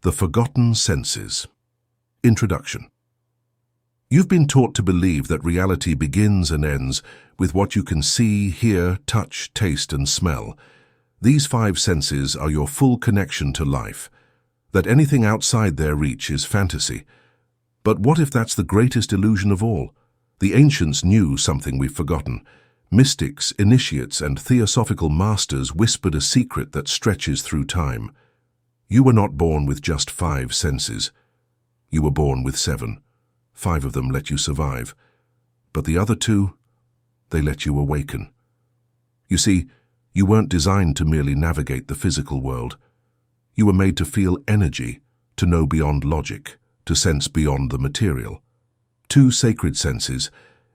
The Forgotten Senses. Introduction. You've been taught to believe that reality begins and ends with what you can see, hear, touch, taste, and smell. These five senses are your full connection to life, that anything outside their reach is fantasy. But what if that's the greatest illusion of all? The ancients knew something we've forgotten. Mystics, initiates, and theosophical masters whispered a secret that stretches through time. You were not born with just five senses. You were born with seven. Five of them let you survive. But the other two, they let you awaken. You see, you weren't designed to merely navigate the physical world. You were made to feel energy, to know beyond logic, to sense beyond the material. Two sacred senses,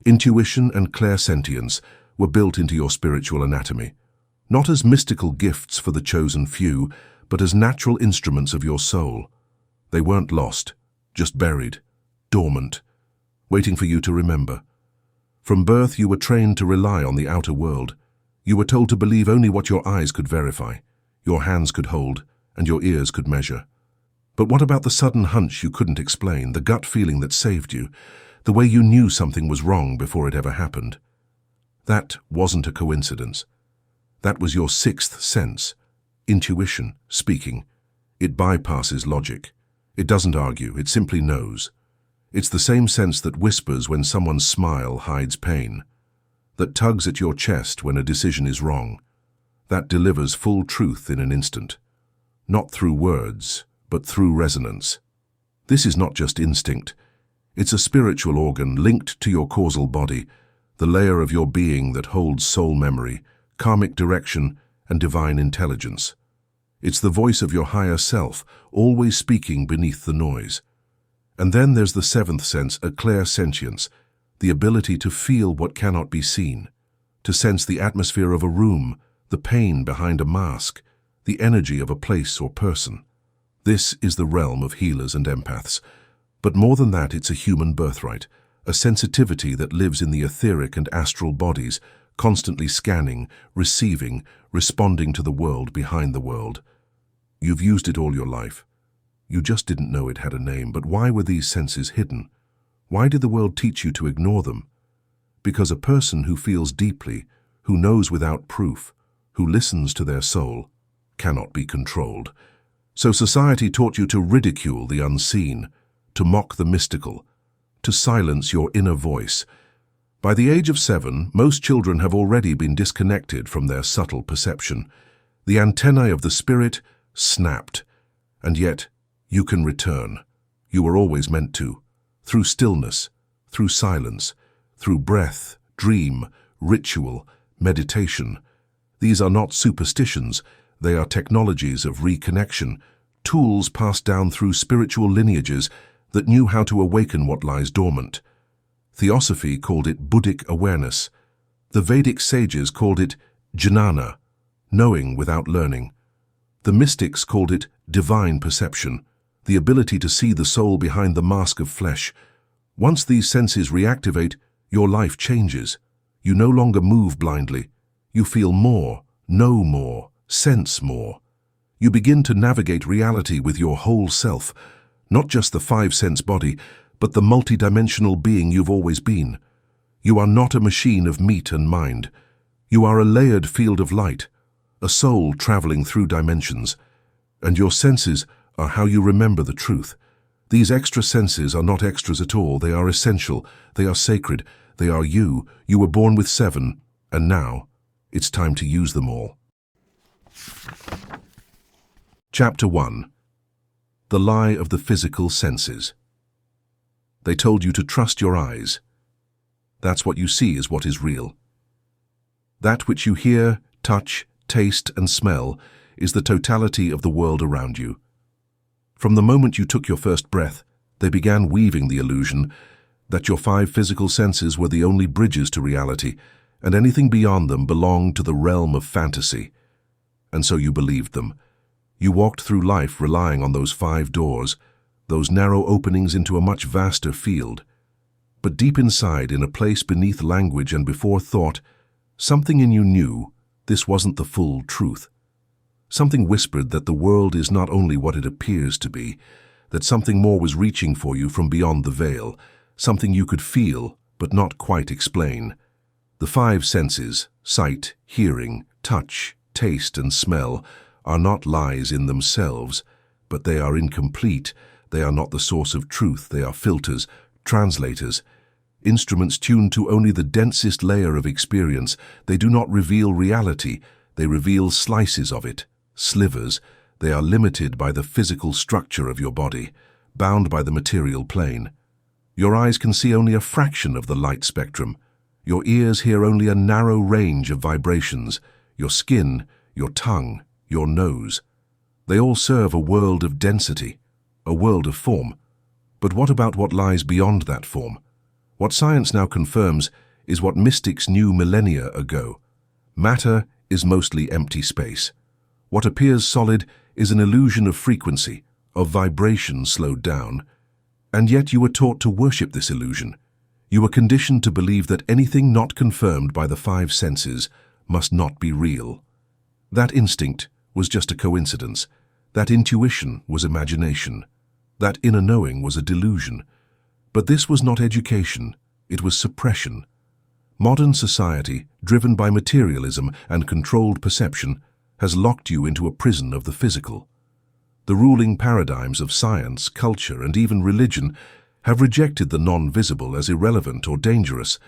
intuition and clair-sentience, were built into your spiritual anatomy, not as mystical gifts for the chosen few, but as natural instruments of your soul. They weren't lost, just buried, dormant, waiting for you to remember. From birth you were trained to rely on the outer world. You were told to believe only what your eyes could verify, your hands could hold, and your ears could measure. But what about the sudden hunch you couldn't explain, the gut feeling that saved you, the way you knew something was wrong before it ever happened? That wasn't a coincidence. That was your sixth sense. Intuition, speaking. It bypasses logic. It doesn't argue, it simply knows. It's the same sense that whispers when someone's smile hides pain, that tugs at your chest when a decision is wrong, that delivers full truth in an instant. Not through words, but through resonance. This is not just instinct. It's a spiritual organ linked to your causal body, the layer of your being that holds soul memory, karmic direction, and divine intelligence. It's the voice of your higher self, always speaking beneath the noise. And then there's the seventh sense, a clair-sentience, the ability to feel what cannot be seen, to sense the atmosphere of a room, the pain behind a mask, the energy of a place or person. This is the realm of healers and empaths. But more than that, it's a human birthright, a sensitivity that lives in the etheric and astral bodies, constantly scanning, receiving, responding to the world behind the world. You've used it all your life. You just didn't know it had a name, but why were these senses hidden? Why did the world teach you to ignore them? Because a person who feels deeply, who knows without proof, who listens to their soul, cannot be controlled. So society taught you to ridicule the unseen, to mock the mystical, to silence your inner voice. By the age of 7, most children have already been disconnected from their subtle perception. The antennae of the spirit snapped, and yet you can return. You were always meant to, through stillness, through silence, through breath, dream, ritual, meditation. These are not superstitions, they are technologies of reconnection, tools passed down through spiritual lineages that knew how to awaken what lies dormant. Theosophy called it Buddhic awareness. The Vedic sages called it jnana, knowing without learning. The mystics called it divine perception, the ability to see the soul behind the mask of flesh. Once these senses reactivate, your life changes. You no longer move blindly. You feel more, know more, sense more. You begin to navigate reality with your whole self, not just the five-sense body, but the multidimensional being you've always been. You are not a machine of meat and mind. You are a layered field of light, a soul traveling through dimensions. And your senses are how you remember the truth. These extra senses are not extras at all. They are essential. They are sacred. They are you. You were born with 7, and now it's time to use them all. Chapter 1. The Lie of the Physical Senses. They told you to trust your eyes. That's what you see is what is real. That which you hear, touch, taste, and smell is the totality of the world around you. From the moment you took your first breath, they began weaving the illusion that your 5 physical senses were the only bridges to reality, and anything beyond them belonged to the realm of fantasy. And so you believed them. You walked through life relying on those 5 doors, those narrow openings into a much vaster field. But deep inside, in a place beneath language and before thought, something in you knew this wasn't the full truth. Something whispered that the world is not only what it appears to be, that something more was reaching for you from beyond the veil, something you could feel but not quite explain. The five senses, sight, hearing, touch, taste, and smell, are not lies in themselves, but they are incomplete. They are not the source of truth. They are filters, translators, instruments tuned to only the densest layer of experience. They do not reveal reality. They reveal slices of it, slivers. They are limited by the physical structure of your body, bound by the material plane. Your eyes can see only a fraction of the light spectrum. Your ears hear only a narrow range of vibrations. Your skin, your tongue, your nose. They all serve a world of density, a world of form. But what about what lies beyond that form? What science now confirms is what mystics knew millennia ago. Matter is mostly empty space. What appears solid is an illusion of frequency, of vibration slowed down. And yet you were taught to worship this illusion. You were conditioned to believe that anything not confirmed by the five senses must not be real. That instinct was just a coincidence. That intuition was imagination. That inner knowing was a delusion. But this was not education, it was suppression. Modern society, driven by materialism and controlled perception, has locked you into a prison of the physical. The ruling paradigms of science, culture, and even religion have rejected the non-visible as irrelevant or dangerous.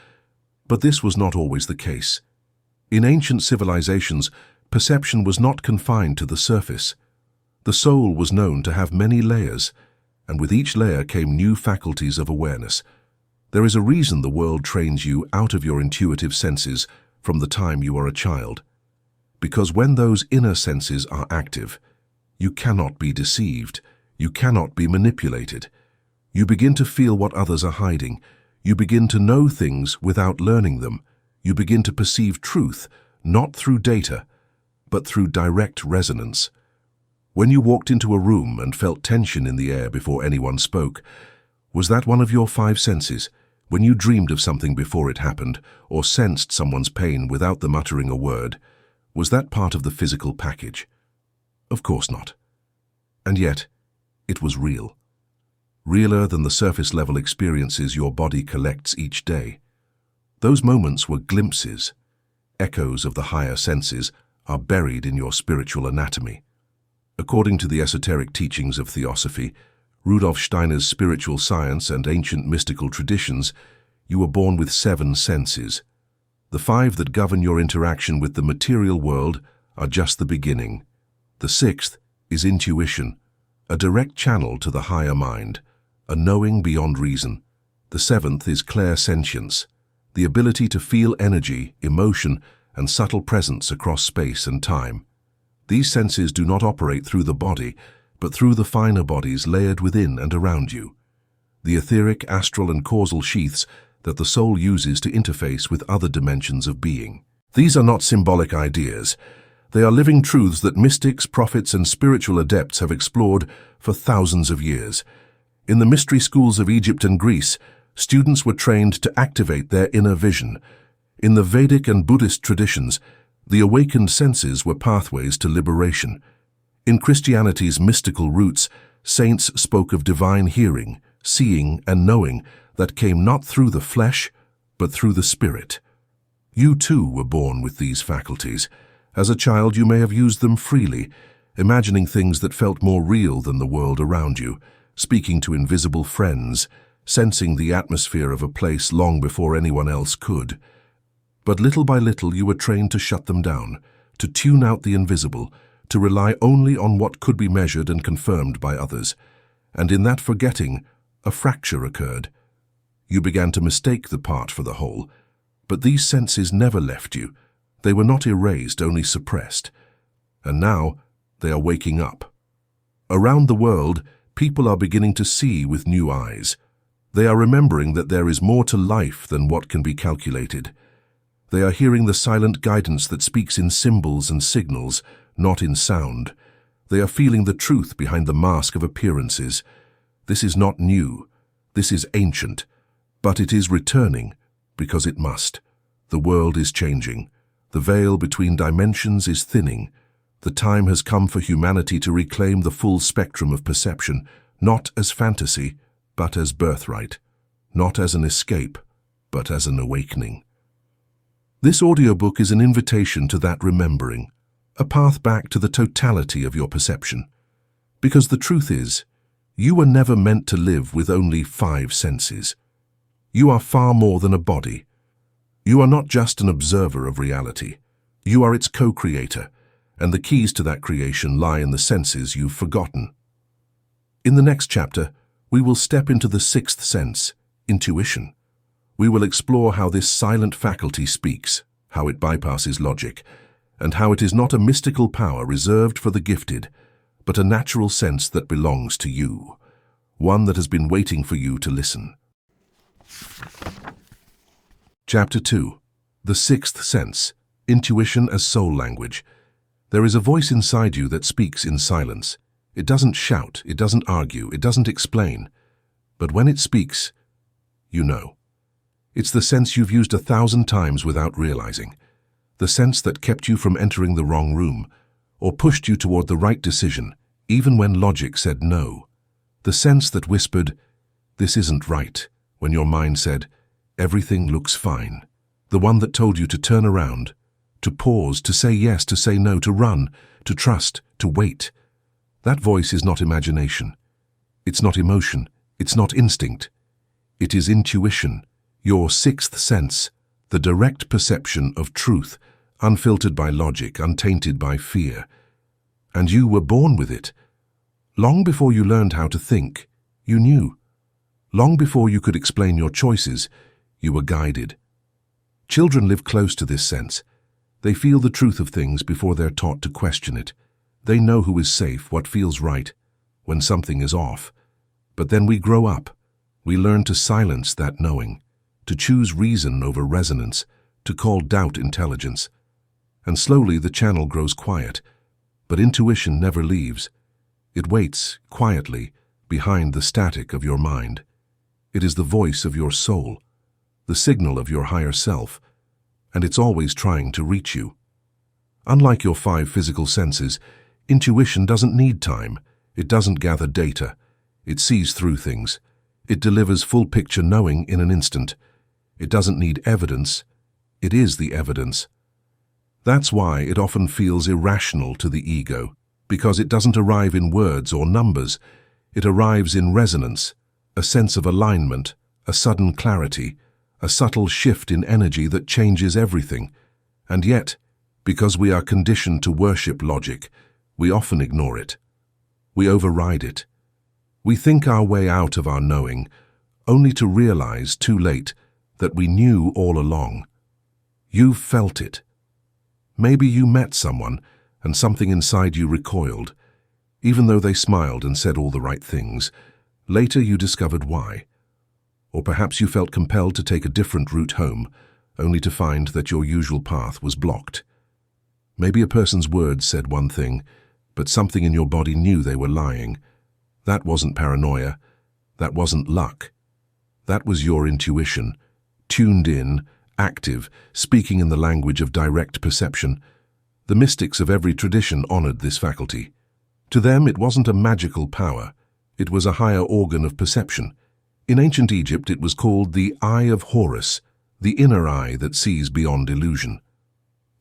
But this was not always the case. In ancient civilizations, perception was not confined to the surface. The soul was known to have many layers, and with each layer came new faculties of awareness. There is a reason the world trains you out of your intuitive senses from the time you are a child. Because when those inner senses are active, you cannot be deceived, you cannot be manipulated. You begin to feel what others are hiding. You begin to know things without learning them. You begin to perceive truth, not through data, but through direct resonance. When you walked into a room and felt tension in the air before anyone spoke, was that one of your five senses? When you dreamed of something before it happened, or sensed someone's pain without them uttering a word, was that part of the physical package? Of course not. And yet, it was real. Realer than the surface-level experiences your body collects each day. Those moments were glimpses. Echoes of the higher senses are buried in your spiritual anatomy. According to the esoteric teachings of Theosophy, Rudolf Steiner's spiritual science and ancient mystical traditions, you were born with 7 senses. The 5 that govern your interaction with the material world are just the beginning. The 6th is intuition, a direct channel to the higher mind, a knowing beyond reason. The 7th is Clair-sentience, the ability to feel energy, emotion, and subtle presence across space and time. These senses do not operate through the body, but through the finer bodies layered within and around you. The etheric, astral, and causal sheaths that the soul uses to interface with other dimensions of being. These are not symbolic ideas. They are living truths that mystics, prophets, and spiritual adepts have explored for thousands of years. In the mystery schools of Egypt and Greece, students were trained to activate their inner vision. In the Vedic and Buddhist traditions, the awakened senses were pathways to liberation. In Christianity's mystical roots, saints spoke of divine hearing, seeing, and knowing that came not through the flesh, but through the spirit. You too were born with these faculties. As a child, you may have used them freely, imagining things that felt more real than the world around you, speaking to invisible friends, sensing the atmosphere of a place long before anyone else could. But little by little you were trained to shut them down, to tune out the invisible, to rely only on what could be measured and confirmed by others. And in that forgetting, a fracture occurred. You began to mistake the part for the whole. But these senses never left you. They were not erased, only suppressed. And now they are waking up. Around the world, people are beginning to see with new eyes. They are remembering that there is more to life than what can be calculated. They are hearing the silent guidance that speaks in symbols and signals, not in sound. They are feeling the truth behind the mask of appearances. This is not new. This is ancient. But it is returning, because it must. The world is changing. The veil between dimensions is thinning. The time has come for humanity to reclaim the full spectrum of perception, not as fantasy, but as birthright, not as an escape, but as an awakening. This audiobook is an invitation to that remembering, a path back to the totality of your perception. Because the truth is, you were never meant to live with only 5 senses. You are far more than a body. You are not just an observer of reality. You are its co-creator, and the keys to that creation lie in the senses you've forgotten. In the next chapter, we will step into the 6th sense, intuition. We will explore how this silent faculty speaks, how it bypasses logic, and how it is not a mystical power reserved for the gifted, but a natural sense that belongs to you, one that has been waiting for you to listen. Chapter 2. The 6th sense, intuition as soul language. There is a voice inside you that speaks in silence. It doesn't shout, it doesn't argue, it doesn't explain. But when it speaks, you know. It's the sense you've used 1,000 times without realizing. The sense that kept you from entering the wrong room, or pushed you toward the right decision, even when logic said no. The sense that whispered, "This isn't right," when your mind said, "Everything looks fine." The one that told you to turn around, to pause, to say yes, to say no, to run, to trust, to wait. That voice is not imagination. It's not emotion. It's not instinct. It is intuition, your 6th sense, the direct perception of truth, unfiltered by logic, untainted by fear. And you were born with it. Long before you learned how to think, you knew. Long before you could explain your choices, you were guided. Children live close to this sense. They feel the truth of things before they're taught to question it. They know who is safe, what feels right, when something is off. But then we grow up. We learn to silence that knowing, to choose reason over resonance, to call doubt intelligence. And slowly the channel grows quiet. But intuition never leaves. It waits, quietly, behind the static of your mind. It is the voice of your soul, the signal of your higher self, and it's always trying to reach you. Unlike your 5 physical senses, intuition doesn't need time. It doesn't gather data. It sees through things. It delivers full-picture knowing in an instant. It doesn't need evidence. It is the evidence. That's why it often feels irrational to the ego, because it doesn't arrive in words or numbers. It arrives in resonance, a sense of alignment, a sudden clarity, a subtle shift in energy that changes everything. And yet, because we are conditioned to worship logic, we often ignore it. We override it. We think our way out of our knowing, only to realize too late that we knew all along. You've felt it. Maybe you met someone and something inside you recoiled. Even though they smiled and said all the right things, later you discovered why. Or perhaps you felt compelled to take a different route home, only to find that your usual path was blocked. Maybe a person's words said one thing, but something in your body knew they were lying. That wasn't paranoia. That wasn't luck. That was your intuition, tuned in, active, speaking in the language of direct perception. The mystics of every tradition honored this faculty. To them, it wasn't a magical power. It was a higher organ of perception. In ancient Egypt, it was called the Eye of Horus, the inner eye that sees beyond illusion.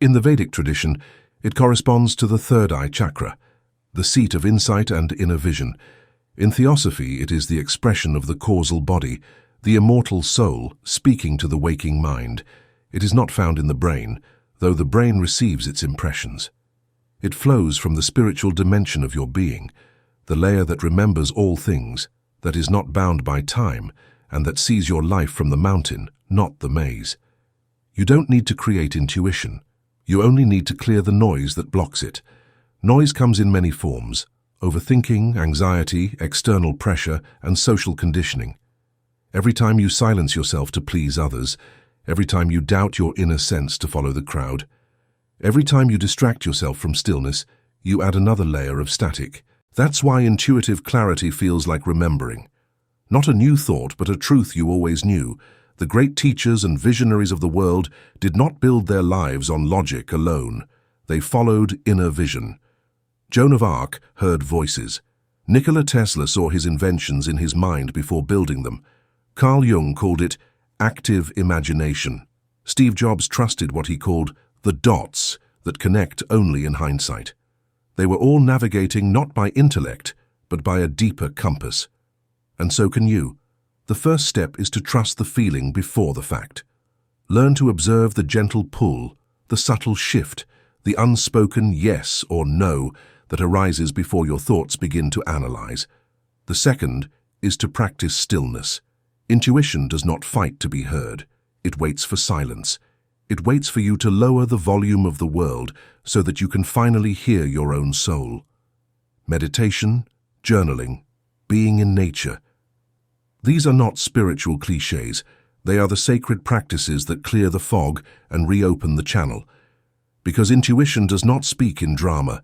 In the Vedic tradition, it corresponds to the 3rd eye chakra, the seat of insight and inner vision. In Theosophy, it is the expression of the causal body, the immortal soul speaking to the waking mind. It is not found in the brain, though the brain receives its impressions. It flows from the spiritual dimension of your being, the layer that remembers all things, that is not bound by time, and that sees your life from the mountain, not the maze. You don't need to create intuition. You only need to clear the noise that blocks it. Noise comes in many forms: overthinking, anxiety, external pressure, and social conditioning. Every time you silence yourself to please others, every time you doubt your inner sense to follow the crowd, every time you distract yourself from stillness, you add another layer of static. That's why intuitive clarity feels like remembering. Not a new thought, but a truth you always knew. The great teachers and visionaries of the world did not build their lives on logic alone. They followed inner vision. Joan of Arc heard voices. Nikola Tesla saw his inventions in his mind before building them. Carl Jung called it active imagination. Steve Jobs trusted what he called the dots that connect only in hindsight. They were all navigating not by intellect, but by a deeper compass. And so can you. The first step is to trust the feeling before the fact. Learn to observe the gentle pull, the subtle shift, the unspoken yes or no that arises before your thoughts begin to analyze. The second is to practice stillness. Intuition does not fight to be heard. It waits for silence. It waits for you to lower the volume of the world so that you can finally hear your own soul. Meditation, journaling, being in nature. These are not spiritual cliches. They are the sacred practices that clear the fog and reopen the channel. Because intuition does not speak in drama.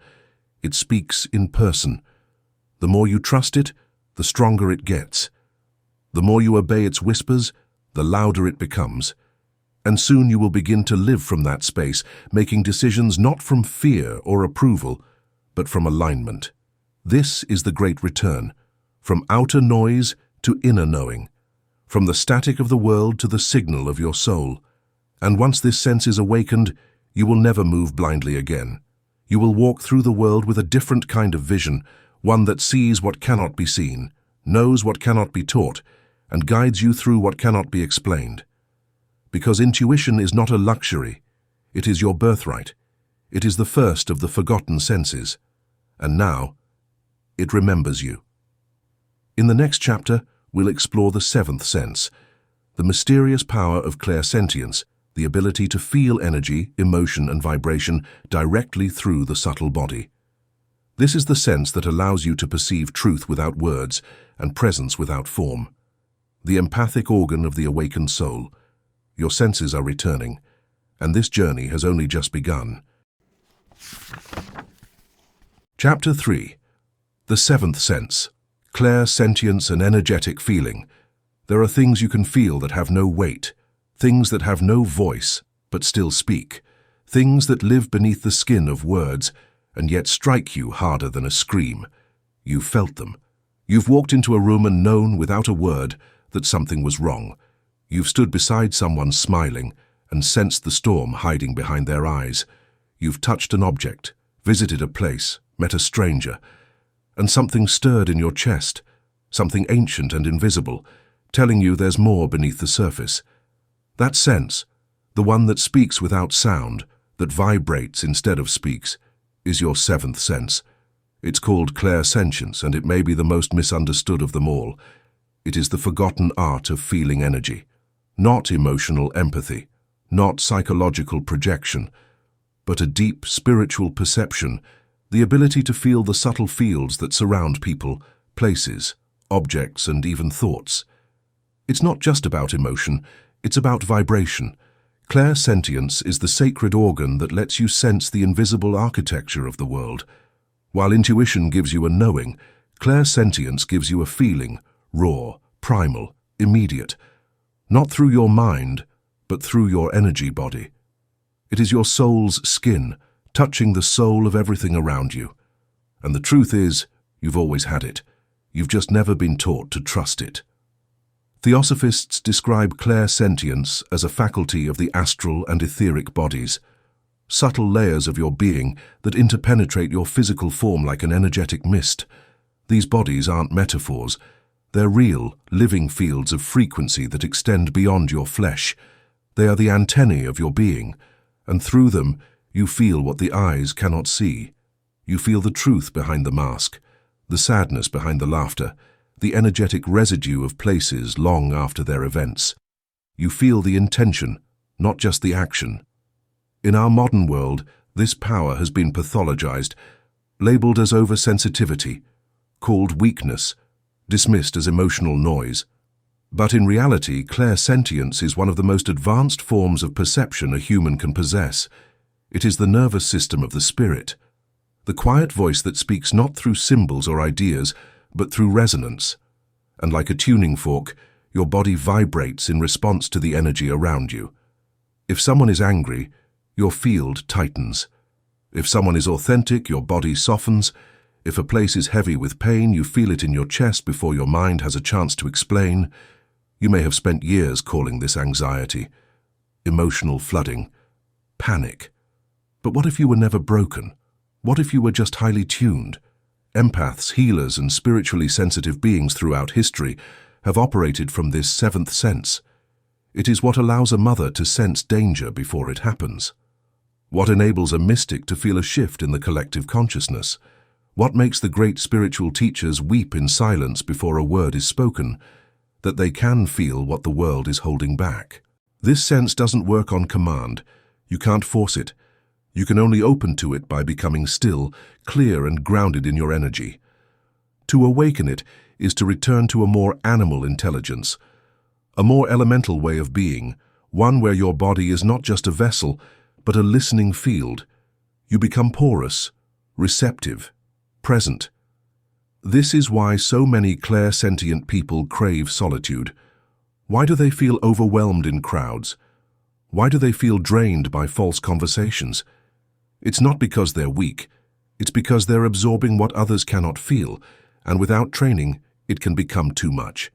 It speaks in person. The more you trust it, the stronger it gets. The more you obey its whispers, the louder it becomes. And soon you will begin to live from that space, making decisions not from fear or approval, but from alignment. This is the great return, from outer noise to inner knowing, from the static of the world to the signal of your soul. And once this sense is awakened, you will never move blindly again. You will walk through the world with a different kind of vision, one that sees what cannot be seen, knows what cannot be taught, and guides you through what cannot be explained. Because intuition is not a luxury, it is your birthright. It is the first of the forgotten senses. And now, it remembers you. In the next chapter, we'll explore the seventh sense, the mysterious power of clair-sentience, the ability to feel energy, emotion, and vibration directly through the subtle body. This is the sense that allows you to perceive truth without words and presence without form. The empathic organ of the awakened soul. Your senses are returning, and this journey has only just begun. Chapter 3. The seventh sense. Clair-sentience and energetic feeling. There are things you can feel that have no weight, things that have no voice but still speak, things that live beneath the skin of words and yet strike you harder than a scream. You've felt them. You've walked into a room and known without a word that something was wrong. You've stood beside someone smiling and sensed the storm hiding behind their eyes. You've touched an object, visited a place, met a stranger, and something stirred in your chest, something ancient and invisible, telling you there's more beneath the surface. That sense, the one that speaks without sound, that vibrates instead of speaks, is your seventh sense. It's called clair-sentience, and it may be the most misunderstood of them all. It is the forgotten art of feeling energy. Not emotional empathy, not psychological projection, but a deep spiritual perception, the ability to feel the subtle fields that surround people, places, objects, and even thoughts. It's not just about emotion, it's about vibration. Clair-sentience is the sacred organ that lets you sense the invisible architecture of the world. While intuition gives you a knowing, clair-sentience gives you a feeling, raw, primal, immediate, not through your mind, but through your energy body. It is your soul's skin, touching the soul of everything around you. And the truth is, you've always had it. You've just never been taught to trust it. Theosophists describe clair-sentience as a faculty of the astral and etheric bodies, subtle layers of your being that interpenetrate your physical form like an energetic mist. These bodies aren't metaphors. They're real, living fields of frequency that extend beyond your flesh. They are the antennae of your being, and through them you feel what the eyes cannot see. You feel the truth behind the mask, the sadness behind the laughter, the energetic residue of places long after their events. You feel the intention, not just the action. In our modern world, this power has been pathologized, labeled as oversensitivity, called weakness, dismissed as emotional noise. But in reality, clair-sentience is one of the most advanced forms of perception a human can possess. It is the nervous system of the spirit, the quiet voice that speaks not through symbols or ideas, but through resonance. And like a tuning fork, your body vibrates in response to the energy around you. If someone is angry, your field tightens. If someone is authentic, your body softens. If a place is heavy with pain, you feel it in your chest before your mind has a chance to explain. You may have spent years calling this anxiety, emotional flooding, panic. But what if you were never broken? What if you were just highly tuned? Empaths, healers, and spiritually sensitive beings throughout history have operated from this seventh sense. It is what allows a mother to sense danger before it happens. What enables a mystic to feel a shift in the collective consciousness? What makes the great spiritual teachers weep in silence before a word is spoken? That they can feel what the world is holding back. This sense doesn't work on command. You can't force it. You can only open to it by becoming still, clear, and grounded in your energy. To awaken it is to return to a more animal intelligence, a more elemental way of being, one where your body is not just a vessel, but a listening field. You become porous, receptive, present. This is why so many clair-sentient people crave solitude. Why do they feel overwhelmed in crowds? Why do they feel drained by false conversations? It's not because they're weak. It's because they're absorbing what others cannot feel, and without training, it can become too much.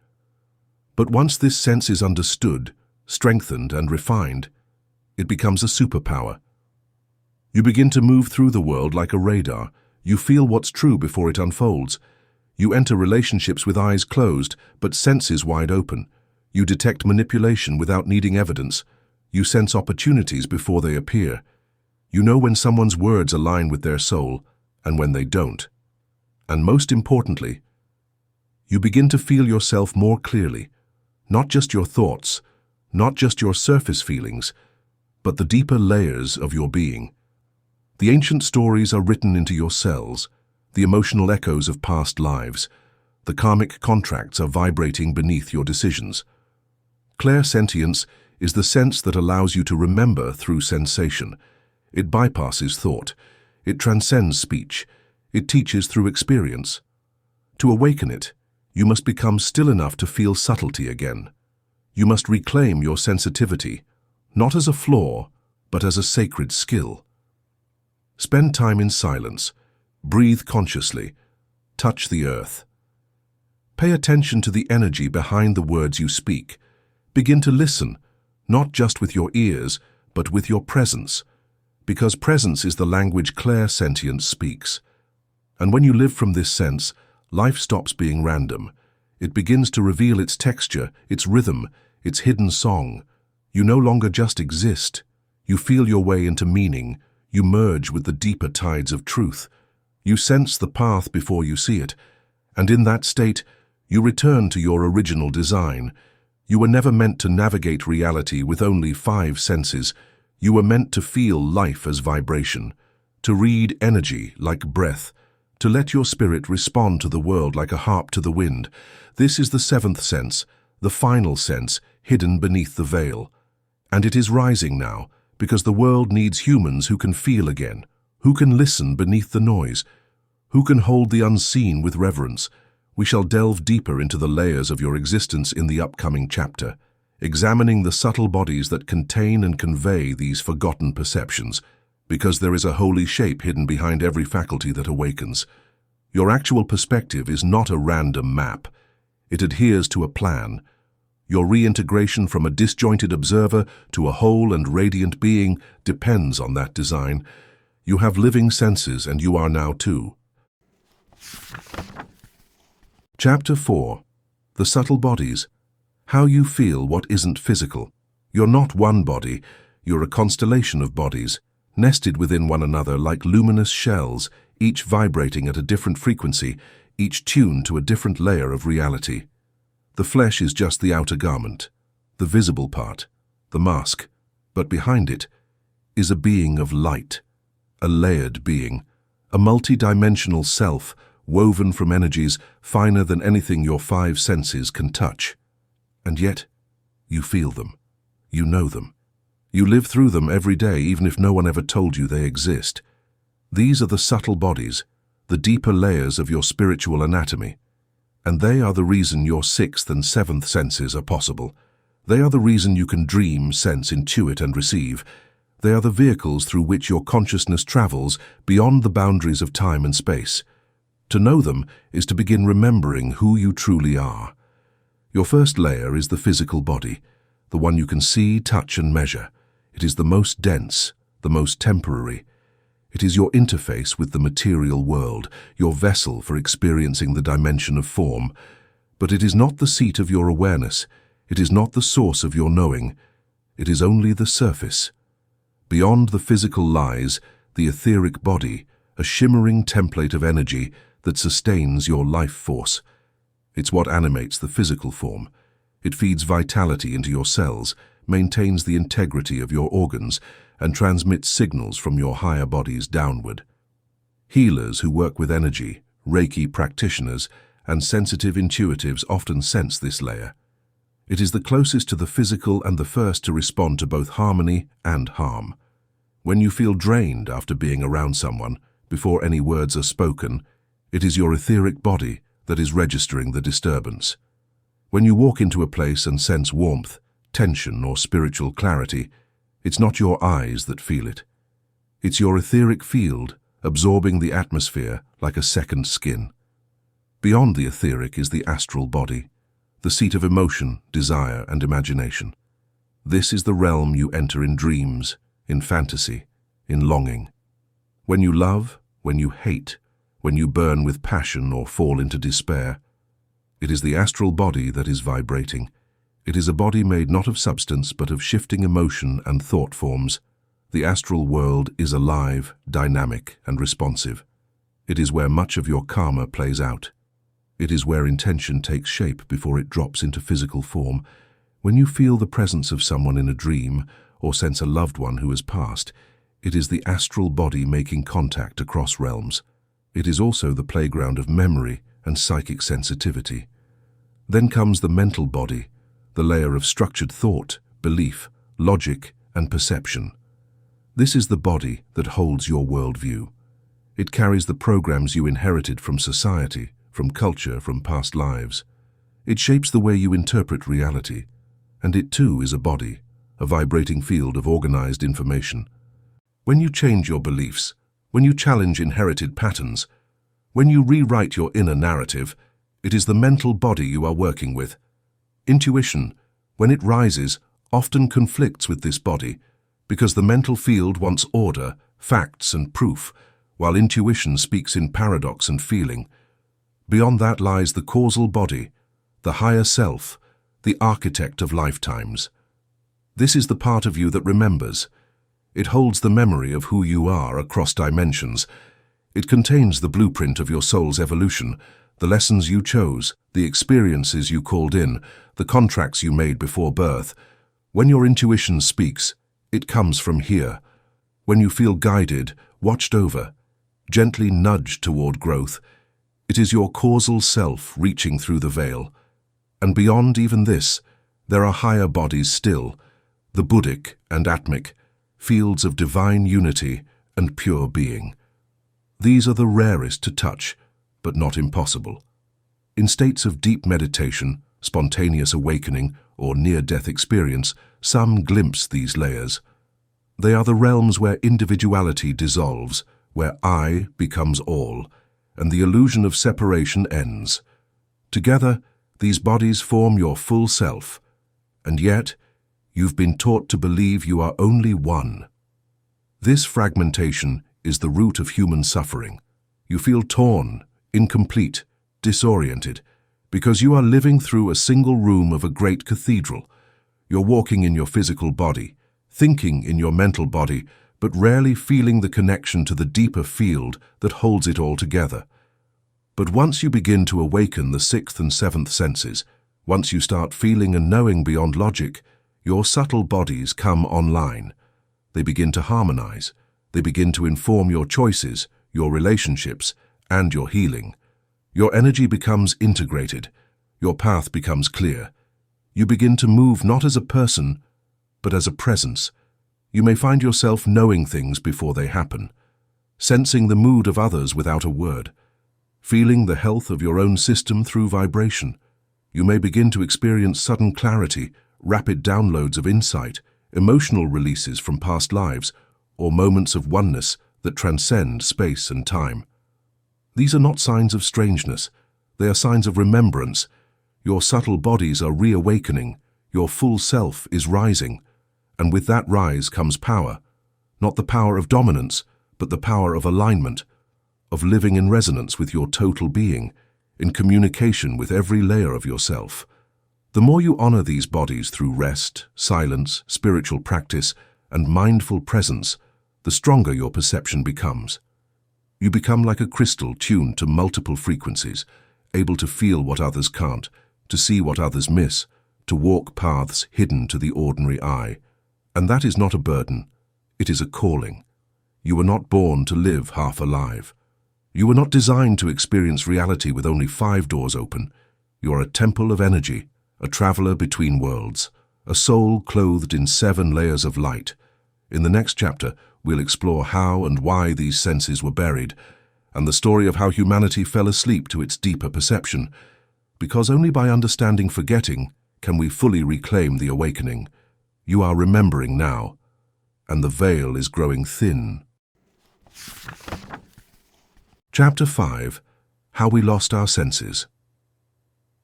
But once this sense is understood, strengthened, and refined, it becomes a superpower. You begin to move through the world like a radar. You feel what's true before it unfolds. You enter relationships with eyes closed, but senses wide open. You detect manipulation without needing evidence. You sense opportunities before they appear. You know when someone's words align with their soul and when they don't. And most importantly, you begin to feel yourself more clearly, not just your thoughts, not just your surface feelings, but the deeper layers of your being. The ancient stories are written into your cells, the emotional echoes of past lives. The karmic contracts are vibrating beneath your decisions. Clair-sentience is the sense that allows you to remember through sensation. It bypasses thought. It transcends speech. It teaches through experience. To awaken it, you must become still enough to feel subtlety again. You must reclaim your sensitivity, not as a flaw, but as a sacred skill. Spend time in silence. Breathe consciously. Touch the earth. Pay attention to the energy behind the words you speak. Begin to listen, not just with your ears, but with your presence. Because presence is the language clair-sentience speaks. And when you live from this sense, life stops being random. It begins to reveal its texture, its rhythm, its hidden song. You no longer just exist. You feel your way into meaning. You merge with the deeper tides of truth. You sense the path before you see it. And in that state, you return to your original design. You were never meant to navigate reality with only 5 senses. You were meant to feel life as vibration, to read energy like breath, to let your spirit respond to the world like a harp to the wind. This is the 7th sense, the final sense, hidden beneath the veil. And it is rising now, because the world needs humans who can feel again, who can listen beneath the noise, who can hold the unseen with reverence. We shall delve deeper into the layers of your existence in the upcoming chapter, examining the subtle bodies that contain and convey these forgotten perceptions, because there is a holy shape hidden behind every faculty that awakens. Your actual perspective is not a random map. It adheres to a plan. Your reintegration from a disjointed observer to a whole and radiant being depends on that design. You have living senses, and you are now too. Chapter 4. The Subtle Bodies. How you feel what isn't physical. You're not one body, you're a constellation of bodies, nested within one another like luminous shells, each vibrating at a different frequency, each tuned to a different layer of reality. The flesh is just the outer garment, the visible part, the mask, but behind it is a being of light, a layered being, a multi-dimensional self woven from energies finer than anything your 5 senses can touch. And yet, you feel them. You know them. You live through them every day, even if no one ever told you they exist. These are the subtle bodies, the deeper layers of your spiritual anatomy. And they are the reason your 6th and 7th senses are possible. They are the reason you can dream, sense, intuit, and receive. They are the vehicles through which your consciousness travels beyond the boundaries of time and space. To know them is to begin remembering who you truly are. Your first layer is the physical body, the one you can see, touch, and measure. It is the most dense, the most temporary. It is your interface with the material world, your vessel for experiencing the dimension of form. But it is not the seat of your awareness. It is not the source of your knowing. It is only the surface. Beyond the physical lies the etheric body, a shimmering template of energy that sustains your life force. It's what animates the physical form. It feeds vitality into your cells, maintains the integrity of your organs, and transmits signals from your higher bodies downward. Healers who work with energy, Reiki practitioners, and sensitive intuitives often sense this layer. It is the closest to the physical and the first to respond to both harmony and harm. When you feel drained after being around someone, before any words are spoken, it is your etheric body that is registering the disturbance. When you walk into a place and sense warmth, tension, or spiritual clarity, it's not your eyes that feel it. It's your etheric field absorbing the atmosphere like a second skin. Beyond the etheric is the astral body, the seat of emotion, desire, and imagination. This is the realm you enter in dreams, in fantasy, in longing. When you love, when you hate, when you burn with passion or fall into despair, it is the astral body that is vibrating. It is a body made not of substance but of shifting emotion and thought forms. The astral world is alive, dynamic, and responsive. It is where much of your karma plays out. It is where intention takes shape before it drops into physical form. When you feel the presence of someone in a dream or sense a loved one who has passed, it is the astral body making contact across realms. It is also the playground of memory and psychic sensitivity. Then comes the mental body, the layer of structured thought, belief, logic, and perception. This is the body that holds your worldview. It carries the programs you inherited from society, from culture, from past lives. It shapes the way you interpret reality, and it too is a body, a vibrating field of organized information. When you change your beliefs, when you challenge inherited patterns, when you rewrite your inner narrative, it is the mental body you are working with. Intuition, when it rises, often conflicts with this body, because the mental field wants order, facts, and proof, while intuition speaks in paradox and feeling. Beyond that lies the causal body, the higher self, the architect of lifetimes. This is the part of you that remembers. It holds the memory of who you are across dimensions. It contains the blueprint of your soul's evolution, the lessons you chose, the experiences you called in, the contracts you made before birth. When your intuition speaks, it comes from here. When you feel guided, watched over, gently nudged toward growth, it is your causal self reaching through the veil. And beyond even this, there are higher bodies still, the Buddhic and Atmic, fields of divine unity and pure being. These are the rarest to touch, but not impossible. In states of deep meditation, spontaneous awakening, or near-death experience, some glimpse these layers. They are the realms where individuality dissolves, where I becomes all, and the illusion of separation ends. Together, these bodies form your full self, and yet, you've been taught to believe you are only one. This fragmentation is the root of human suffering. You feel torn, incomplete, disoriented, because you are living through a single room of a great cathedral. You're walking in your physical body, thinking in your mental body, but rarely feeling the connection to the deeper field that holds it all together. But once you begin to awaken the sixth and seventh senses, once you start feeling and knowing beyond logic, your subtle bodies come online. They begin to harmonize. They begin to inform your choices, your relationships, and your healing. Your energy becomes integrated. Your path becomes clear. You begin to move not as a person, but as a presence. You may find yourself knowing things before they happen, sensing the mood of others without a word, feeling the health of your own system through vibration. You may begin to experience sudden clarity, rapid downloads of insight, emotional releases from past lives, or moments of oneness that transcend space and time. These are not signs of strangeness. They are signs of remembrance. Your subtle bodies are reawakening. Your full self is rising. And with that rise comes power. Not the power of dominance, but the power of alignment, of living in resonance with your total being, in communication with every layer of yourself. The more you honor these bodies through rest, silence, spiritual practice, and mindful presence, the stronger your perception becomes. You become like a crystal tuned to multiple frequencies, able to feel what others can't, to see what others miss, to walk paths hidden to the ordinary eye. And that is not a burden, it is a calling. You were not born to live half alive. You were not designed to experience reality with only 5 doors open. You are a temple of energy, a traveler between worlds, a soul clothed in 7 layers of light. In the next chapter, we'll explore how and why these senses were buried, and the story of how humanity fell asleep to its deeper perception, because only by understanding forgetting can we fully reclaim the awakening. You are remembering now, and the veil is growing thin. Chapter 5. How we lost our senses.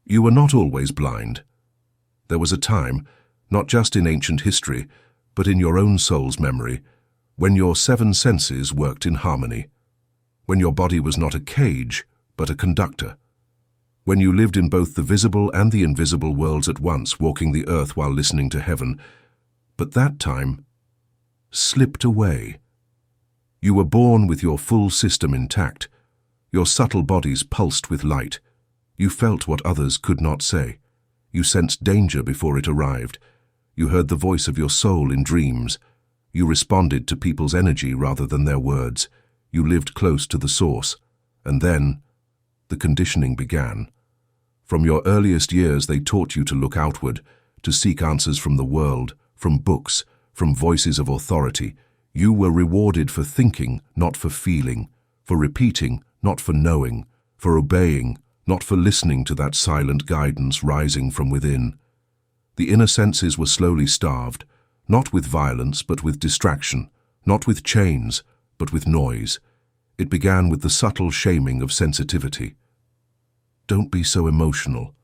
You were not always blind. There was a time, not just in ancient history, but in your own soul's memory, when your 7 senses worked in harmony, when your body was not a cage, but a conductor, when you lived in both the visible and the invisible worlds at once, walking the earth while listening to heaven. But that time slipped away. You were born with your full system intact. Your subtle bodies pulsed with light. You felt what others could not say. You sensed danger before it arrived. You heard the voice of your soul in dreams. You responded to people's energy rather than their words. You lived close to the source. And then, the conditioning began. From your earliest years, they taught you to look outward, to seek answers from the world, from books, from voices of authority. You were rewarded for thinking, not for feeling, for repeating, not for knowing, for obeying, not for listening to that silent guidance rising from within. The inner senses were slowly starved, not with violence but with distraction, not with chains but with noise. It began with the subtle shaming of sensitivity. Don't be so emotional.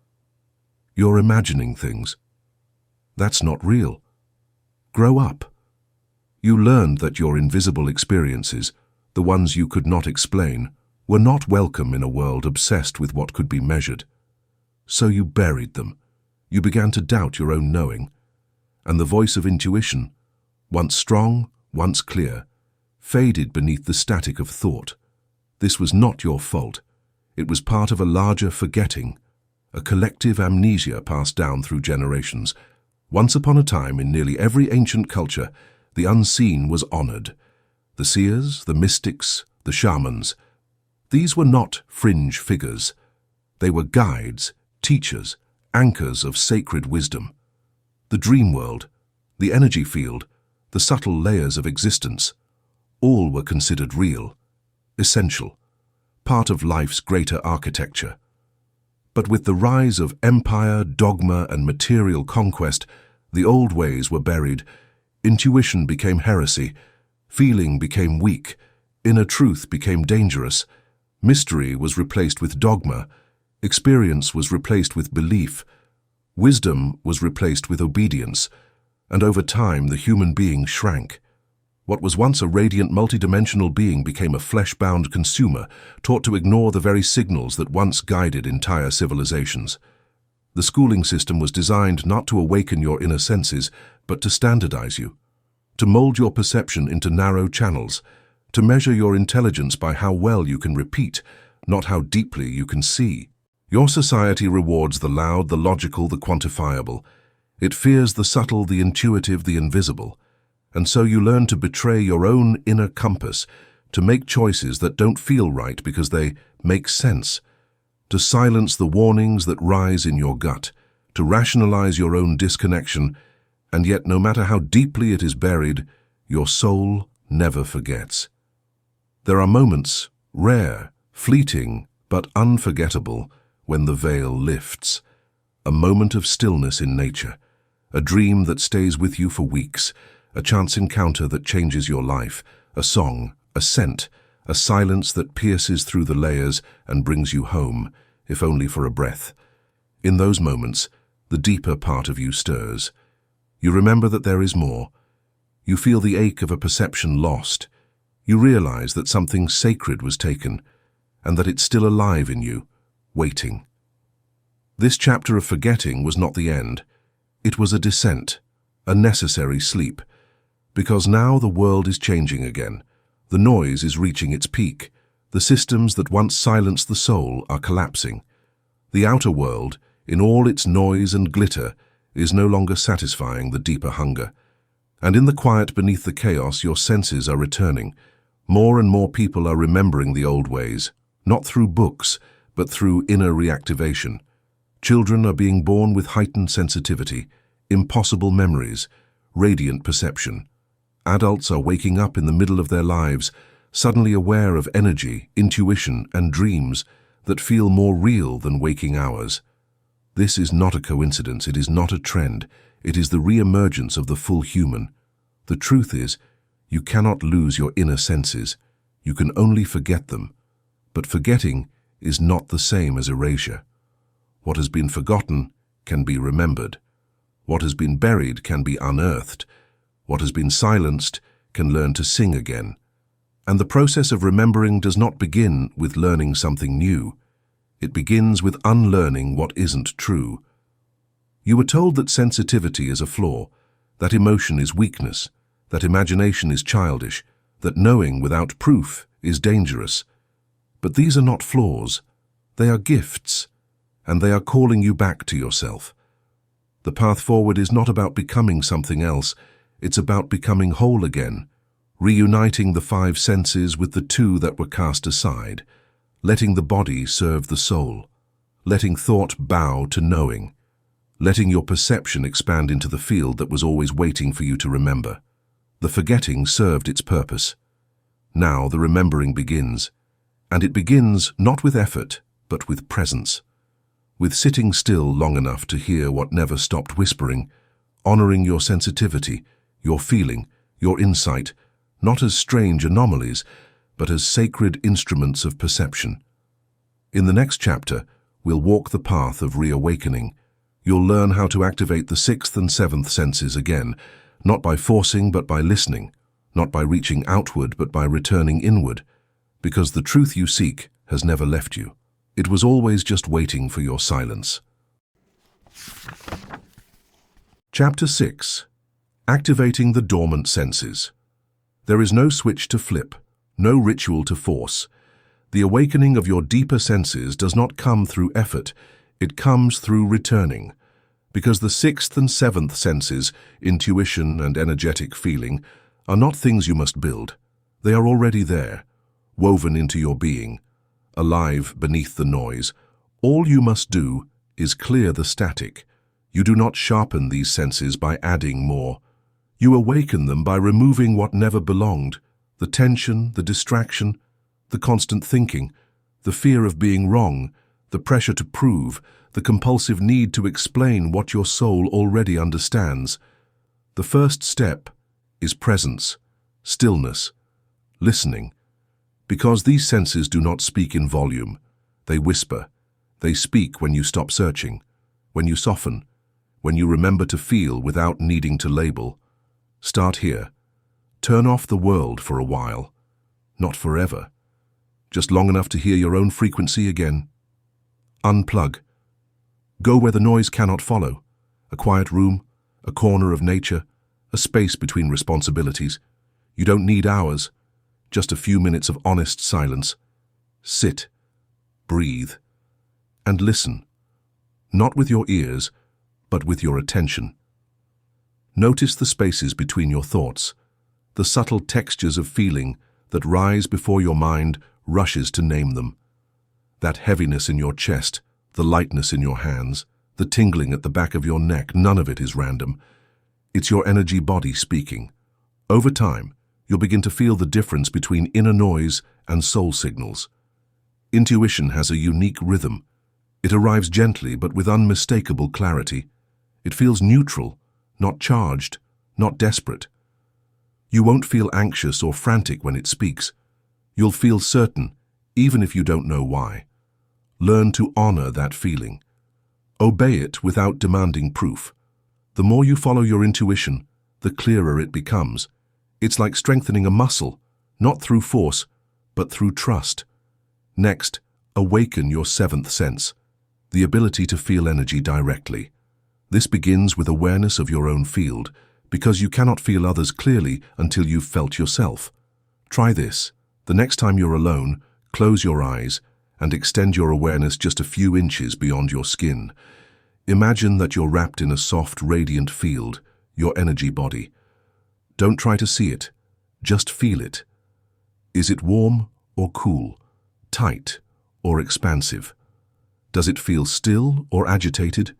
You're imagining things. That's not real. Grow up. You learned that your invisible experiences, the ones you could not explain, were not welcome in a world obsessed with what could be measured. So you buried them. You began to doubt your own knowing. And the voice of intuition, once strong, once clear, faded beneath the static of thought. This was not your fault. It was part of a larger forgetting, a collective amnesia passed down through generations. Once upon a time, in nearly every ancient culture, the unseen was honored. The seers, the mystics, the shamans. These were not fringe figures. They were guides, teachers, anchors of sacred wisdom. The dream world, the energy field, the subtle layers of existence, all were considered real, essential, part of life's greater architecture. But with the rise of empire, dogma, and material conquest, the old ways were buried. Intuition became heresy, feeling became weak, inner truth became dangerous, mystery was replaced with dogma, experience was replaced with belief, wisdom was replaced with obedience, and over time the human being shrank. What was once a radiant multidimensional being became a flesh-bound consumer, taught to ignore the very signals that once guided entire civilizations. The schooling system was designed not to awaken your inner senses, but to standardize you, to mold your perception into narrow channels, to measure your intelligence by how well you can repeat, not how deeply you can see. Your society rewards the loud, the logical, the quantifiable. It fears the subtle, the intuitive, the invisible. And so you learn to betray your own inner compass, to make choices that don't feel right because they make sense, to silence the warnings that rise in your gut, to rationalize your own disconnection, and yet no matter how deeply it is buried, your soul never forgets. There are moments, rare, fleeting, but unforgettable, when the veil lifts. A moment of stillness in nature, a dream that stays with you for weeks, a chance encounter that changes your life, a song, a scent, a silence that pierces through the layers and brings you home, if only for a breath. In those moments, the deeper part of you stirs. You remember that there is more. You feel the ache of a perception lost. You realize that something sacred was taken, and that it's still alive in you, waiting. This chapter of forgetting was not the end. It was a descent, a necessary sleep, because now the world is changing again. The noise is reaching its peak. The systems that once silenced the soul are collapsing. The outer world, in all its noise and glitter, is no longer satisfying the deeper hunger. And in the quiet beneath the chaos, your senses are returning. More and more people are remembering the old ways, not through books, but through inner reactivation. Children are being born with heightened sensitivity, impossible memories, radiant perception. Adults are waking up in the middle of their lives, suddenly aware of energy, intuition, and dreams that feel more real than waking hours. This is not a coincidence, it is not a trend, it is the re-emergence of the full human. The truth is, you cannot lose your inner senses, you can only forget them. But forgetting is not the same as erasure. What has been forgotten can be remembered. What has been buried can be unearthed. What has been silenced can learn to sing again. And the process of remembering does not begin with learning something new. It begins with unlearning what isn't true. You were told that sensitivity is a flaw, that emotion is weakness, that imagination is childish, that knowing without proof is dangerous. But these are not flaws. They are gifts, and they are calling you back to yourself. The path forward is not about becoming something else. It's about becoming whole again, reuniting the five senses with the two that were cast aside, letting the body serve the soul, letting thought bow to knowing, letting your perception expand into the field that was always waiting for you to remember. The forgetting served its purpose. Now the remembering begins, and it begins not with effort, but with presence, with sitting still long enough to hear what never stopped whispering, honoring your sensitivity, your feeling, your insight, not as strange anomalies, but as sacred instruments of perception. In the next chapter, we'll walk the path of reawakening. You'll learn how to activate the sixth and seventh senses again, not by forcing but by listening, not by reaching outward but by returning inward, because the truth you seek has never left you. It was always just waiting for your silence. Chapter 6. Activating the dormant senses. There is no switch to flip, no ritual to force. The awakening of your deeper senses does not come through effort, it comes through returning. Because the sixth and seventh senses, intuition and energetic feeling, are not things you must build. They are already there, woven into your being, alive beneath the noise. All you must do is clear the static. You do not sharpen these senses by adding more. You awaken them by removing what never belonged, the tension, the distraction, the constant thinking, the fear of being wrong, the pressure to prove, the compulsive need to explain what your soul already understands. The first step is presence, stillness, listening. Because these senses do not speak in volume, they whisper. They speak when you stop searching, when you soften, when you remember to feel without needing to label. Start here. Turn off the world for a while. Not forever. Just long enough to hear your own frequency again. Unplug. Go where the noise cannot follow. A quiet room, a corner of nature, a space between responsibilities. You don't need hours, just a few minutes of honest silence. Sit, breathe, and listen. Not with your ears, but with your attention. Notice the spaces between your thoughts, the subtle textures of feeling that rise before your mind rushes to name them. That heaviness in your chest, the lightness in your hands, the tingling at the back of your neck, none of it is random. It's your energy body speaking. Over time, you'll begin to feel the difference between inner noise and soul signals. Intuition has a unique rhythm. It arrives gently but with unmistakable clarity. It feels neutral, not charged, not desperate. You won't feel anxious or frantic when it speaks. You'll feel certain, even if you don't know why. Learn to honor that feeling. Obey it without demanding proof. The more you follow your intuition, the clearer it becomes. It's like strengthening a muscle, not through force, but through trust. Next, awaken your seventh sense, the ability to feel energy directly. This begins with awareness of your own field, because you cannot feel others clearly until you've felt yourself. Try this. The next time you're alone, close your eyes and extend your awareness just a few inches beyond your skin. Imagine that you're wrapped in a soft, radiant field, your energy body. Don't try to see it, just feel it. Is it warm or cool, tight or expansive? Does it feel still or agitated?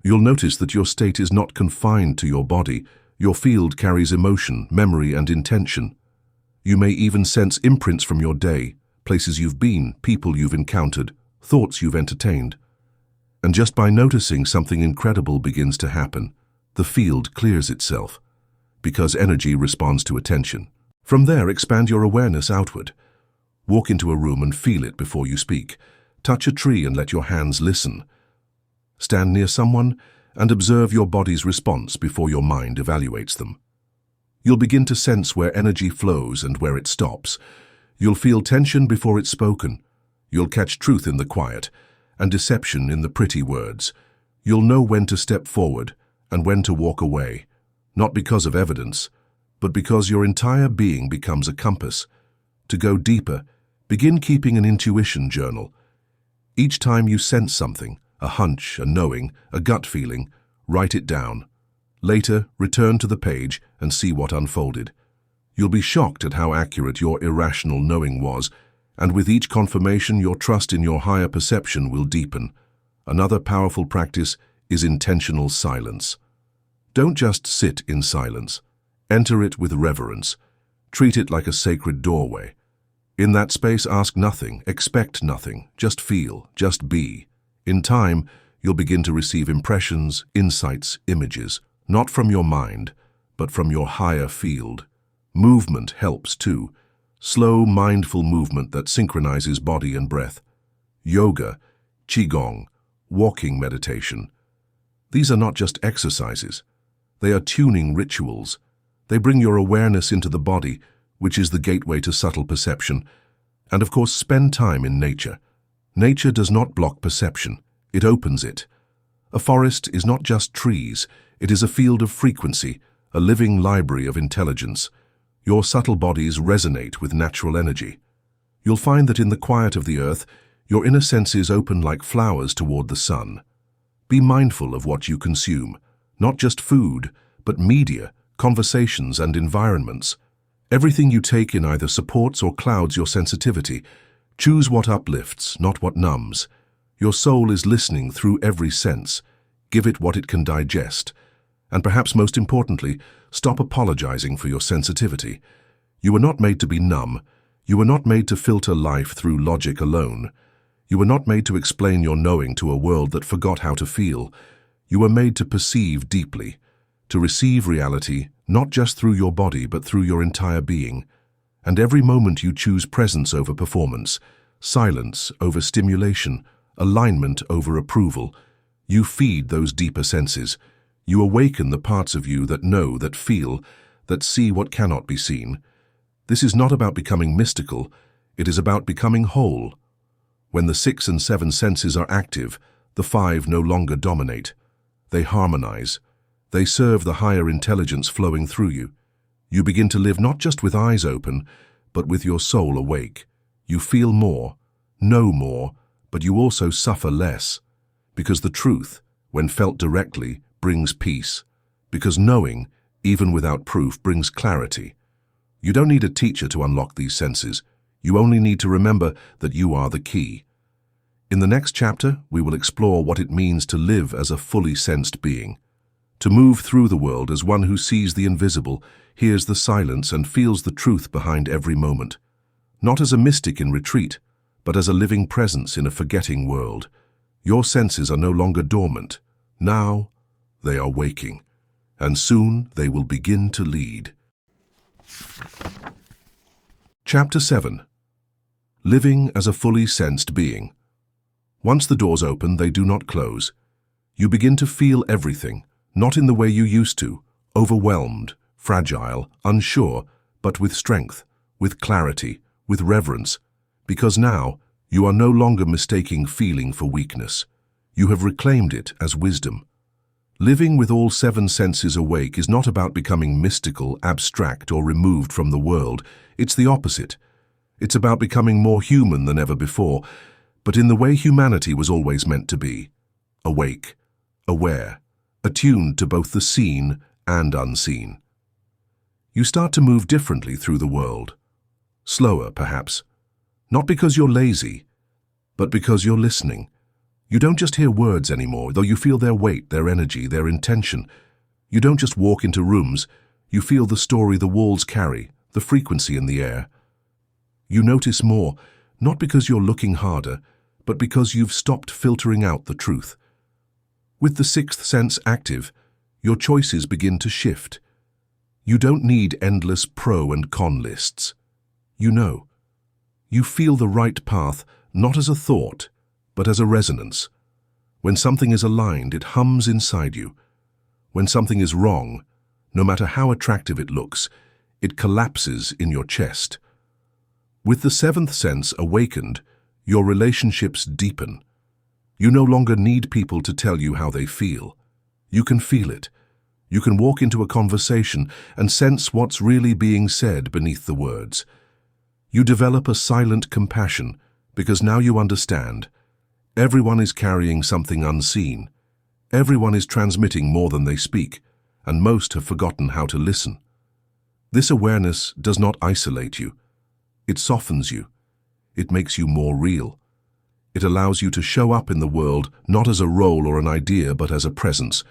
You'll notice that your state is not confined to your body. Your field carries emotion, memory, and intention. You may even sense imprints from your day, places you've been, people you've encountered, thoughts you've entertained. And just by noticing, something incredible begins to happen. The field clears itself, because energy responds to attention. From there, expand your awareness outward. Walk into a room and feel it before you speak. Touch a tree and let your hands listen. Stand near someone and observe your body's response before your mind evaluates them. You'll begin to sense where energy flows and where it stops. You'll feel tension before it's spoken. You'll catch truth in the quiet and deception in the pretty words. You'll know when to step forward and when to walk away, not because of evidence, but because your entire being becomes a compass. To go deeper, begin keeping an intuition journal. Each time you sense something, a hunch, a knowing, a gut feeling, write it down. Later, return to the page and see what unfolded. You'll be shocked at how accurate your irrational knowing was, and with each confirmation, your trust in your higher perception will deepen. Another powerful practice is intentional silence. Don't just sit in silence. Enter it with reverence. Treat it like a sacred doorway. In that space, ask nothing, expect nothing, just feel, just be. In time, you'll begin to receive impressions, insights, images, not from your mind, but from your higher field. Movement helps too. Slow, mindful movement that synchronizes body and breath. Yoga, qigong, walking meditation. These are not just exercises. They are tuning rituals. They bring your awareness into the body, which is the gateway to subtle perception. And of course, spend time in nature. Nature does not block perception. It opens it. A forest is not just trees. It is a field of frequency, a living library of intelligence. Your subtle bodies resonate with natural energy. You'll find that in the quiet of the earth, your inner senses open like flowers toward the sun. Be mindful of what you consume, not just food, but media, conversations, and environments. Everything you take in either supports or clouds your sensitivity. Choose what uplifts, not what numbs. Your soul is listening through every sense. Give it what it can digest. And perhaps most importantly, stop apologizing for your sensitivity. You were not made to be numb. You were not made to filter life through logic alone. You were not made to explain your knowing to a world that forgot how to feel. You were made to perceive deeply, to receive reality, not just through your body, but through your entire being. And every moment you choose presence over performance, silence over stimulation, alignment over approval, you feed those deeper senses. You awaken the parts of you that know, that feel, that see what cannot be seen. This is not about becoming mystical. It is about becoming whole. When the 6 and 7 senses are active, the 5 no longer dominate. They harmonize. They serve the higher intelligence flowing through you. You begin to live not just with eyes open, but with your soul awake. You feel more, know more, but you also suffer less. Because the truth, when felt directly, brings peace. Because knowing, even without proof, brings clarity. You don't need a teacher to unlock these senses. You only need to remember that you are the key. In the next chapter, we will explore what it means to live as a fully sensed being. To move through the world as one who sees the invisible, hears the silence, and feels the truth behind every moment. Not as a mystic in retreat, but as a living presence in a forgetting world. Your senses are no longer dormant. Now, they are waking. and soon they will begin to lead. Chapter 7. Living as a fully sensed being. Once the doors open, they do not close. You begin to feel everything, not in the way you used to, overwhelmed, fragile, unsure, but with strength, with clarity, with reverence, because now you are no longer mistaking feeling for weakness. You have reclaimed it as wisdom. Living with all 7 senses awake is not about becoming mystical, abstract, or removed from the world. It's the opposite. It's about becoming more human than ever before, but in the way humanity was always meant to be. Awake, aware, attuned to both the seen and unseen. You start to move differently through the world. Slower, perhaps. Not because you're lazy, but because you're listening. You don't just hear words anymore, though you feel their weight, their energy, their intention. You don't just walk into rooms, you feel the story the walls carry, the frequency in the air. You notice more, not because you're looking harder, but because you've stopped filtering out the truth. With the 6th sense active, your choices begin to shift. You don't need endless pro and con lists. You know. You feel the right path, not as a thought, but as a resonance. When something is aligned, it hums inside you. When something is wrong, no matter how attractive it looks, it collapses in your chest. With the 7th sense awakened, your relationships deepen. You no longer need people to tell you how they feel. You can feel it. You can walk into a conversation and sense what's really being said beneath the words. You develop a silent compassion because now you understand. Everyone is carrying something unseen. Everyone is transmitting more than they speak, and most have forgotten how to listen. This awareness does not isolate you. It softens you. It makes you more real. It allows you to show up in the world not as a role or an idea, but as a presence.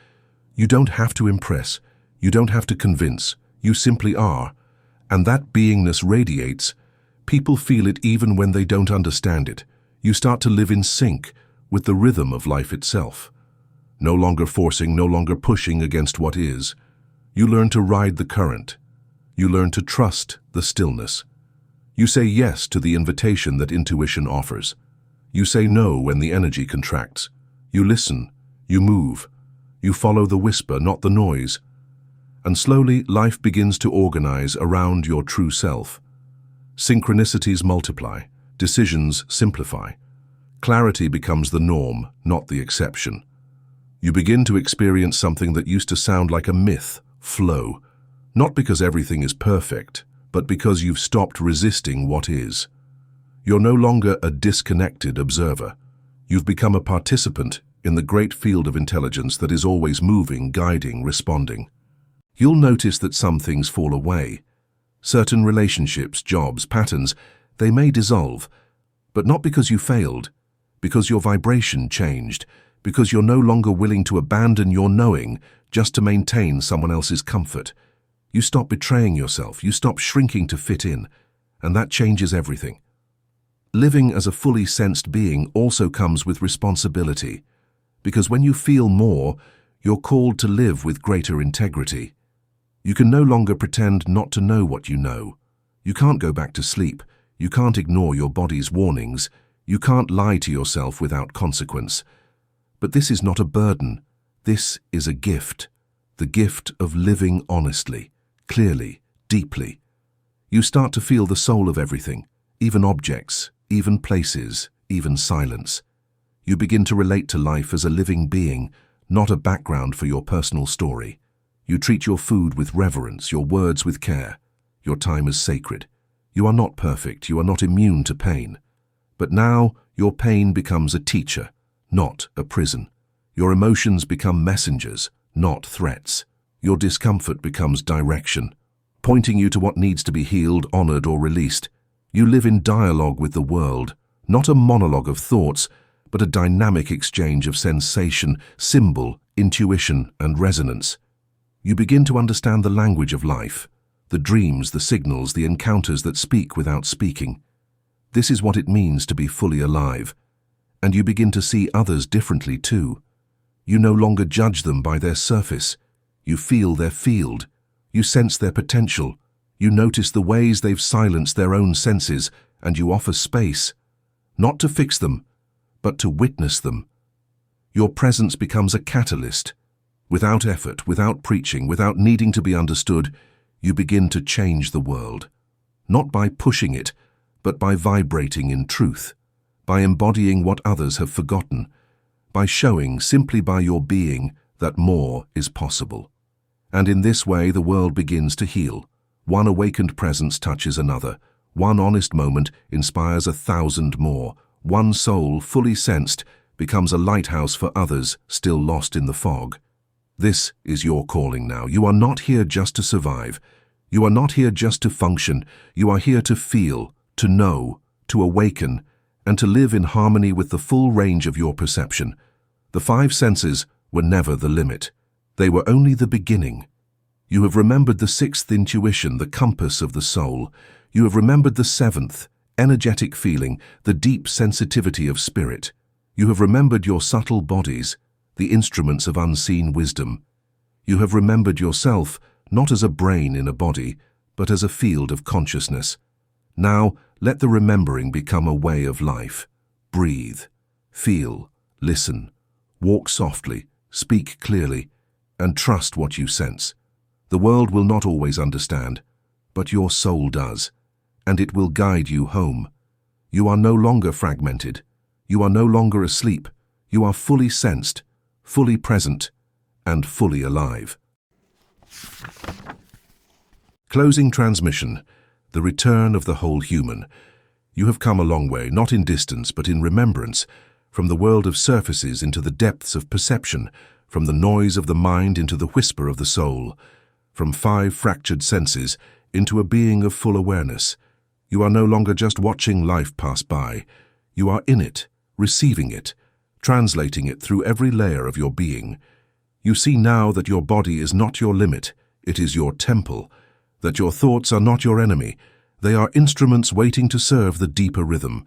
You don't have to impress. You don't have to convince. You simply are. And that beingness radiates. People feel it even when they don't understand it. You start to live in sync with the rhythm of life itself. No longer forcing, no longer pushing against what is. You learn to ride the current. You learn to trust the stillness. You say yes to the invitation that intuition offers. You say no when the energy contracts. You listen. You move. You follow the whisper, not the noise. And slowly, life begins to organize around your true self. Synchronicities multiply. Decisions simplify. Clarity becomes the norm, not the exception. You begin to experience something that used to sound like a myth, flow. Not because everything is perfect, but because you've stopped resisting what is. You're no longer a disconnected observer. You've become a participant in the great field of intelligence that is always moving, guiding, responding. You'll notice that some things fall away. Certain relationships, jobs, patterns, they may dissolve, but not because you failed, because your vibration changed, because you're no longer willing to abandon your knowing just to maintain someone else's comfort. You stop betraying yourself, you stop shrinking to fit in, and that changes everything. Living as a fully sensed being also comes with responsibility, because when you feel more, you're called to live with greater integrity. You can no longer pretend not to know what you know. You can't go back to sleep. You can't ignore your body's warnings. You can't lie to yourself without consequence. But this is not a burden. This is a gift. The gift of living honestly, clearly, deeply. You start to feel the soul of everything, even objects, even places, even silence. You begin to relate to life as a living being, not a background for your personal story. You treat your food with reverence, your words with care, your time as sacred. You are not perfect, you are not immune to pain. But now your pain becomes a teacher, not a prison. Your emotions become messengers, not threats. Your discomfort becomes direction, pointing you to what needs to be healed, honored, or released. You live in dialogue with the world, not a monologue of thoughts, but a dynamic exchange of sensation, symbol, intuition, and resonance. You begin to understand the language of life, the dreams, the signals, the encounters that speak without speaking. This is what it means to be fully alive. And you begin to see others differently too. You no longer judge them by their surface. You feel their field. You sense their potential. You notice the ways they've silenced their own senses, and you offer space, not to fix them, but to witness them. Your presence becomes a catalyst. Without effort, without preaching, without needing to be understood, you begin to change the world. Not by pushing it, but by vibrating in truth, by embodying what others have forgotten, by showing, simply by your being, that more is possible. And in this way the world begins to heal. One awakened presence touches another. One honest moment inspires 1,000 more. One soul, fully sensed, becomes a lighthouse for others still lost in the fog. This is your calling now. You are not here just to survive. You are not here just to function. You are here to feel, to know, to awaken, and to live in harmony with the full range of your perception. The 5 senses were never the limit. They were only the beginning. You have remembered the 6th intuition, the compass of the soul. You have remembered the 7th, energetic feeling, the deep sensitivity of spirit. You have remembered your subtle bodies, the instruments of unseen wisdom. You have remembered yourself, not as a brain in a body, but as a field of consciousness. Now, let the remembering become a way of life. Breathe, feel, listen, walk softly, speak clearly, and trust what you sense. The world will not always understand, but your soul does, and it will guide you home. You are no longer fragmented. You are no longer asleep. You are fully sensed, fully present, and fully alive. Closing transmission, the return of the whole human. You have come a long way, not in distance, but in remembrance, from the world of surfaces into the depths of perception, from the noise of the mind into the whisper of the soul, from 5 fractured senses into a being of full awareness. You are no longer just watching life pass by. You are in it, receiving it, translating it through every layer of your being. You see now that your body is not your limit, it is your temple, that your thoughts are not your enemy, they are instruments waiting to serve the deeper rhythm,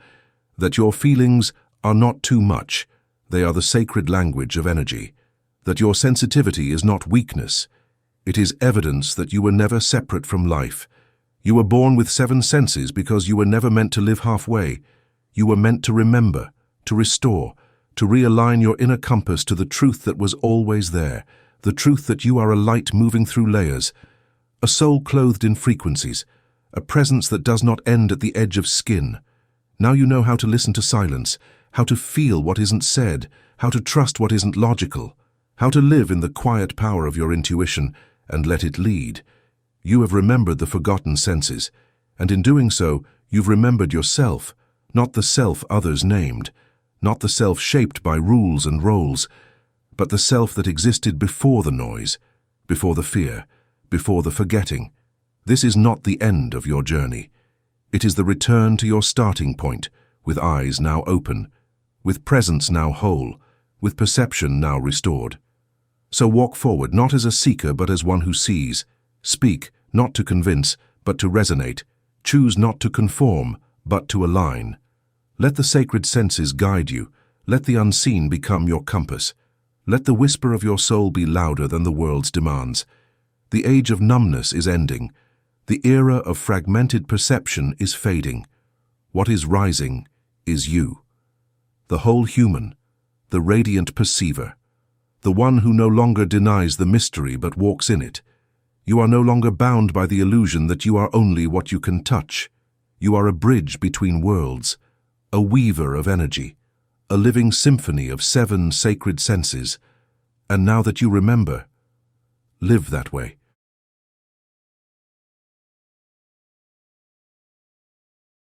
that your feelings are not too much, they are the sacred language of energy, that your sensitivity is not weakness, it is evidence that you were never separate from life. You were born with 7 senses because you were never meant to live halfway. You were meant to remember, to restore, to realign your inner compass to the truth that was always there, the truth that you are a light moving through layers, a soul clothed in frequencies, a presence that does not end at the edge of skin. Now you know how to listen to silence, how to feel what isn't said, how to trust what isn't logical, how to live in the quiet power of your intuition and let it lead. You have remembered the forgotten senses, and in doing so, you've remembered yourself, not the self others named, not the self shaped by rules and roles, but the self that existed before the noise, before the fear, before the forgetting. This is not the end of your journey. It is the return to your starting point, with eyes now open, with presence now whole, with perception now restored. So walk forward not as a seeker but as one who sees. Speak, not to convince, but to resonate. Choose not to conform, but to align. Let the sacred senses guide you. Let the unseen become your compass. Let the whisper of your soul be louder than the world's demands. The age of numbness is ending. The era of fragmented perception is fading. What is rising is you. The whole human, the radiant perceiver, the one who no longer denies the mystery but walks in it. You are no longer bound by the illusion that you are only what you can touch. You are a bridge between worlds, a weaver of energy, a living symphony of 7 sacred senses. And now that you remember, live that way.